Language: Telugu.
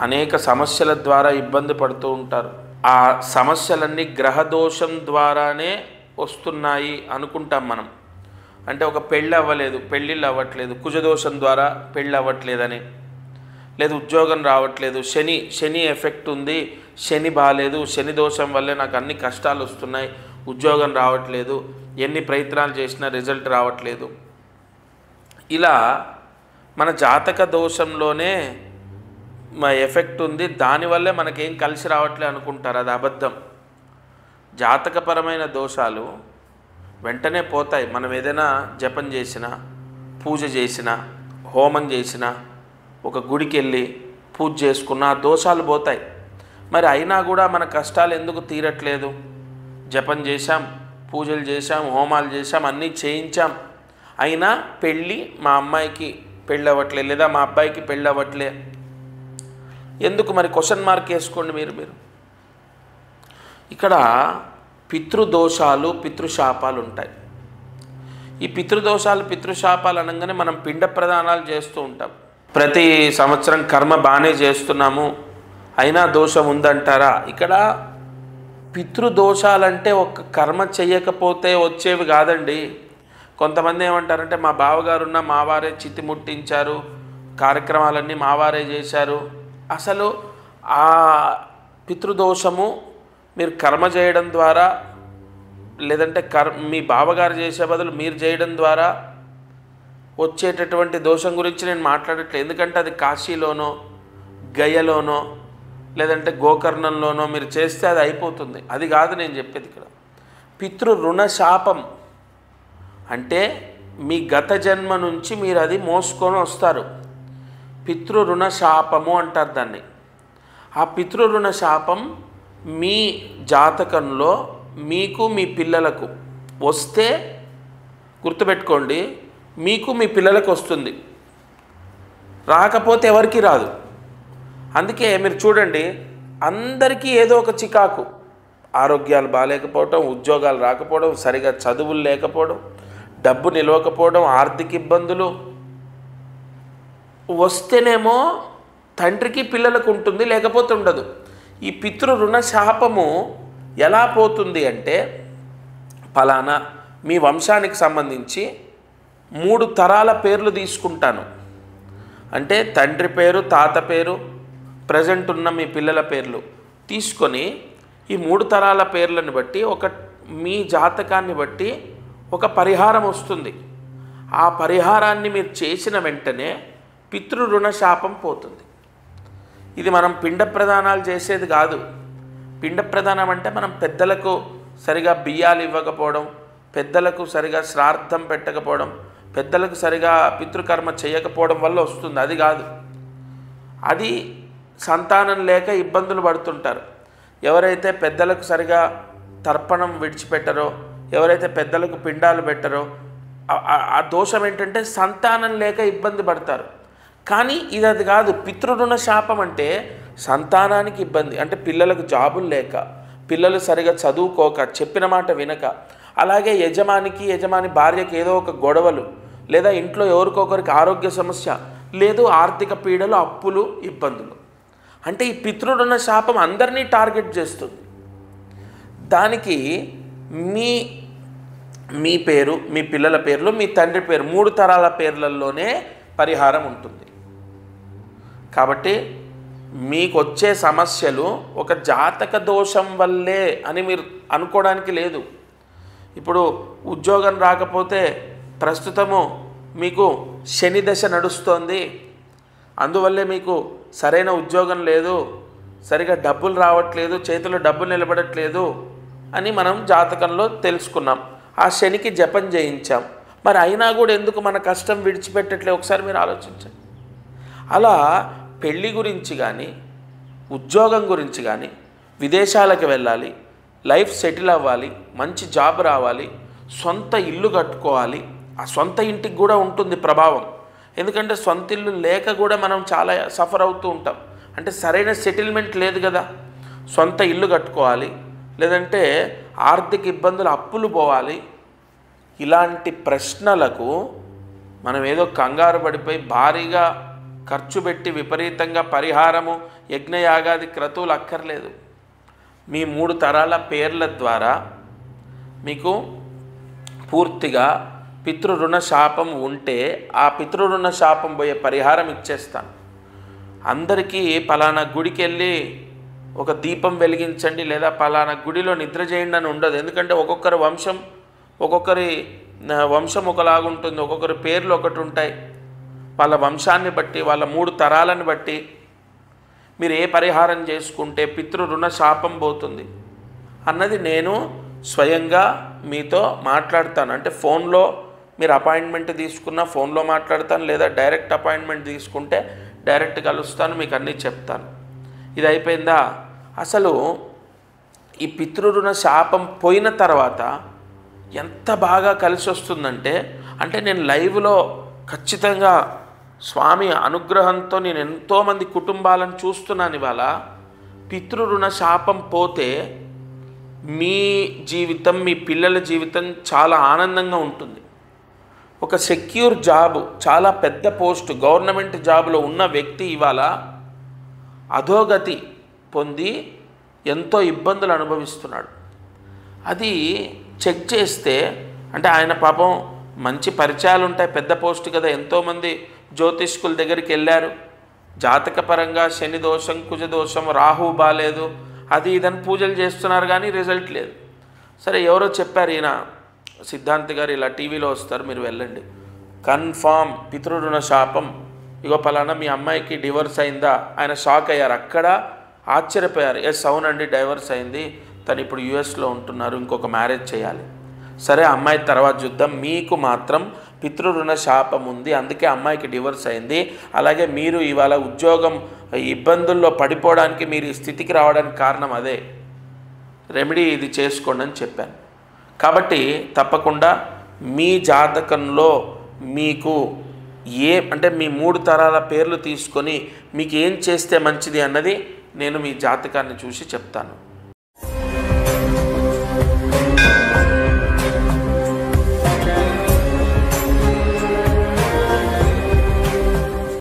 అనేక సమస్యల ద్వారా ఇబ్బంది పడుతూ ఉంటారు. ఆ సమస్యలన్నీ గ్రహదోషం ద్వారానే వస్తున్నాయి అనుకుంటాం మనం. అంటే ఒక పెళ్ళి అవ్వలేదు, పెళ్ళిళ్ళు అవ్వట్లేదు, కుజదోషం ద్వారా పెళ్ళి అవ్వట్లేదని, లేదు ఉద్యోగం రావట్లేదు, శని ఎఫెక్ట్ ఉంది, శని బాగాలేదు, శని దోషం వల్లే నాకు అన్ని కష్టాలు వస్తున్నాయి, ఉద్యోగం రావట్లేదు, ఎన్ని ప్రయత్నాలు చేసినా రిజల్ట్ రావట్లేదు. ఇలా మన జాతక దోషంలోనే ఎఫెక్ట్ ఉంది, దానివల్లే మనకేం కలిసి రావట్లేదు అనుకుంటారు. అది అబద్ధం. జాతకపరమైన దోషాలు వెంటనే పోతాయి. మనం ఏదైనా జపం చేసినా, పూజ చేసినా, హోమం చేసినా, ఒక గుడికి వెళ్ళి పూజ చేసుకున్నా దోషాలు పోతాయి. మరి అయినా కూడా మన కష్టాలు ఎందుకు తీరట్లేదు? జపం చేశాం, పూజలు చేశాం, హోమాలు చేశాం, అన్నీ చేయించాం, అయినా మా అమ్మాయికి పెళ్ళి అవ్వట్లే, లేదా మా అబ్బాయికి పెళ్ళి అవ్వట్లే. ఎందుకు? మరి క్వశ్చన్ మార్క్ వేసుకోండి మీరు. ఇక్కడ పితృదోషాలు, పితృశాపాలు ఉంటాయి. ఈ పితృదోషాలు, పితృశాపాలు అనగానే మనం పిండ ప్రదానాలు చేస్తూ ఉంటాం. ప్రతి సంవత్సరం కర్మ బాగానే చేస్తున్నాము, అయినా దోషం ఉందంటారా? ఇక్కడ పితృదోషాలంటే ఒక కర్మ చెయ్యకపోతే వచ్చేవి కాదండి. కొంతమంది ఏమంటారంటే మా బావగారున్న మావారే చితి ముట్టించారు, కార్యక్రమాలన్నీ మావారే చేశారు. అసలు ఆ పితృదోషము మీరు కర్మ చేయడం ద్వారా, లేదంటే మీ బావగారు చేసే బదులు మీరు చేయడం ద్వారా వచ్చేటటువంటి దోషం గురించి నేను మాట్లాడట్లేదు. ఎందుకంటే అది కాశీలోనో, గయలోనో, లేదంటే గోకర్ణంలోనో మీరు చేస్తే అది అయిపోతుంది. అది కాదు నేను చెప్పేది. ఇక్కడ పితృ రుణ శాపం అంటే మీ గత జన్మ నుంచి మీరు అది మోసుకొని వస్తారు. పితృ రుణ శాపము అంటారు దాన్ని. ఆ పితృ రుణ శాపం మీ జాతకంలో మీకు, మీ పిల్లలకు వస్తే గుర్తుపెట్టుకోండి, మీకు మీ పిల్లలకు వస్తుంది, రాకపోతే ఎవరికి రాదు. అందుకే మీరు చూడండి, అందరికీ ఏదో ఒక చికాకు, ఆరోగ్యాలు బాగాలేకపోవడం, ఉద్యోగాలు రాకపోవడం, సరిగా చదువులు లేకపోవడం, డబ్బు నిలవకపోవడం, ఆర్థిక ఇబ్బందులు వస్తేనేమో తండ్రికి పిల్లలకు ఉంటుంది, లేకపోతే ఉండదు. ఈ పితృ రుణ శాపము ఎలా పోతుంది అంటే, ఫలానా మీ వంశానికి సంబంధించి 3 తరాల పేర్లు తీసుకుంటాను అంటే తండ్రి పేరు, తాత పేరు, ప్రజెంట్ ఉన్న మీ పిల్లల పేర్లు తీసుకొని ఈ 3 తరాల పేర్లను బట్టి మీ జాతకాన్ని బట్టి ఒక పరిహారం వస్తుంది. ఆ పరిహారాన్ని మీరు చేసిన వెంటనే పితృ రుణ శాపం పోతుంది. ఇది మనం పిండ ప్రదానాలు చేసేది కాదు. పిండ ప్రదానం అంటే మనం పెద్దలకు సరిగా బియ్యాలు ఇవ్వకపోవడం, పెద్దలకు సరిగా శ్రాద్ధం పెట్టకపోవడం, పెద్దలకు సరిగా పితృకర్మ చేయకపోవడం వల్ల వస్తుంది. అది కాదు. అది సంతానం లేక ఇబ్బందులు పడుతుంటారు. ఎవరైతే పెద్దలకు సరిగా తర్పణం విడిచిపెట్టరో, ఎవరైతే పెద్దలకు పిండాలు పెట్టరో, ఆ దోషం ఏంటంటే సంతానం లేక ఇబ్బంది పడతారు. కానీ ఇది అది కాదు. పితృరుణ శాపం అంటే సంతానానికి ఇబ్బంది, అంటే పిల్లలకు జాబులు లేక, పిల్లలు సరిగా చదువుకోక, చెప్పిన మాట వినక, అలాగే యజమాని భార్యకి ఏదో ఒక గొడవలు, లేదా ఇంట్లో ఎవరికొకరికి ఆరోగ్య సమస్య, లేదు ఆర్థిక పీడలు, అప్పులు, ఇబ్బందులు. అంటే ఈ పితృరుణ శాపం అందరినీ టార్గెట్ చేస్తుంది. దానికి మీ పేరు, మీ పిల్లల పేర్లు, మీ తండ్రి పేరు, 3 తరాల పేర్లలోనే పరిహారం ఉంటుంది. కాబట్టి మీకు వచ్చే సమస్యలు ఒక జాతక దోషం వల్లే అని మీరు అనుకోవడానికి లేదు. ఇప్పుడు ఉద్యోగం రాకపోతే ప్రస్తుతము మీకు శని దశ నడుస్తోంది, అందువల్లే మీకు సరైన ఉద్యోగం లేదు, సరిగా డబ్బులు రావట్లేదు, చేతిలో డబ్బులు నిలబడట్లేదు అని మనం జాతకంలో తెలుసుకున్నాం. ఆ శనికి జపం చేయించాం. మరి అయినా కూడా ఎందుకు మన కష్టం విడిచిపెట్టట్లే? ఒకసారి మీరు ఆలోచించండి. అలా పెళ్ళి గురించి కానీ, ఉద్యోగం గురించి కానీ, విదేశాలకు వెళ్ళాలి, లైఫ్ సెటిల్ అవ్వాలి, మంచి జాబ్ రావాలి, సొంత ఇల్లు కట్టుకోవాలి. ఆ సొంత ఇంటికి కూడా ఉంటుంది ప్రభావం. ఎందుకంటే సొంత ఇల్లు లేక కూడా మనం చాలా సఫర్ అవుతూ ఉంటాం. అంటే సరైన సెటిల్మెంట్ లేదు కదా. సొంత ఇల్లు కట్టుకోవాలి, లేదంటే ఆర్థిక ఇబ్బందులు, అప్పులు పోవాలి. ఇలాంటి ప్రశ్నలకు మనం ఏదో కంగారు పడిపోయి భారీగా ఖర్చు పెట్టి విపరీతంగా పరిహారము యజ్ఞయాగాది క్రతువులు అక్కర్లేదు. మీ 3 తరాల పేర్ల ద్వారా మీకు పూర్తిగా పితృరుణ శాపం ఉంటే ఆ పితృరుణ శాపం పోయే పరిహారం ఇచ్చేస్తాను. అందరికీ పలానా గుడికి వెళ్ళి ఒక దీపం వెలిగించండి లేదా పలానా గుడిలో నిద్ర చేయండి అని ఉండదు. ఎందుకంటే ఒక్కొక్కరి వంశం ఒకలాగుంటుంది, ఒక్కొక్కరి పేర్లు ఒకటి ఉంటాయి. వాళ్ళ వంశాన్ని బట్టి వాళ్ళ 3 తరాలను బట్టి మీరు ఏ పరిహారం చేసుకుంటే పితృరుణ శాపం పోతుంది అన్నది నేను స్వయంగా మీతో మాట్లాడతాను. అంటే ఫోన్లో మీరు అపాయింట్మెంట్ తీసుకున్న ఫోన్లో మాట్లాడతాను, లేదా డైరెక్ట్ అపాయింట్మెంట్ తీసుకుంటే డైరెక్ట్ కలుస్తాను, మీకు అన్నీ చెప్తాను. ఇది అయిపోయిందా? అసలు ఈ పితృరుణ శాపం పోయిన తర్వాత ఎంత బాగా కలిసి వస్తుందంటే, అంటే నేను లైవ్లో ఖచ్చితంగా స్వామి అనుగ్రహంతో నేను ఎంతోమంది కుటుంబాలను చూస్తున్నాను. ఇవాళ పితృరుణ శాపం పోతే మీ జీవితం, మీ పిల్లల జీవితం చాలా ఆనందంగా ఉంటుంది. ఒక సెక్యూర్ జాబు, చాలా పెద్ద పోస్టు, గవర్నమెంట్ జాబులో ఉన్న వ్యక్తి ఇవాళ అధోగతి పొంది ఎంతో ఇబ్బందులు అనుభవిస్తున్నాడు. అది చెక్ చేస్తే అంటే ఆయన పాపం మంచి పరిచయాలు ఉంటాయి, పెద్ద పోస్టు కదా, ఎంతోమంది జ్యోతిష్కుల దగ్గరికి వెళ్ళారు. జాతకపరంగా శని దోషం, కుజ దోషం, రాహు బాలేదు, అది ఇదని పూజలు చేస్తున్నారు కానీ రిజల్ట్ లేదు. సరే ఎవరో చెప్పారు, ఈయన సిద్ధాంత్ గారు ఇలా టీవీలో వస్తారు, మీరు వెళ్ళండి, కన్ఫామ్ పితృరుణ శాపం, ఇగో పలానా మీ అమ్మాయికి డివోర్స్ అయిందా? ఆయన షాక్ అయ్యారు, అక్కడ ఆశ్చర్యపోయారు. ఎస్ అవునండి డైవర్స్ అయింది, తను ఇప్పుడు యుఎస్లో ఉంటున్నారు, ఇంకొక మ్యారేజ్ చేయాలి. సరే అమ్మాయి తర్వాత చూద్దాం, మీకు మాత్రం పితృరుణ శాపం ఉంది, అందుకే అమ్మాయికి డివోర్స్ అయింది. అలాగే మీరు ఇవాళ ఉద్యోగం ఇబ్బందుల్లో పడిపోవడానికి, మీరు ఈ స్థితికి రావడానికి కారణం అదే, రెమెడీ ఇది చేసుకోండి అని చెప్పాను. కాబట్టి తప్పకుండా మీ జాతకంలో మీకు అంటే మీ 3 తరాల పేర్లు తీసుకొని మీకు ఏం చేస్తే మంచిది అన్నది నేను మీ జాతకాన్ని చూసి చెప్తాను.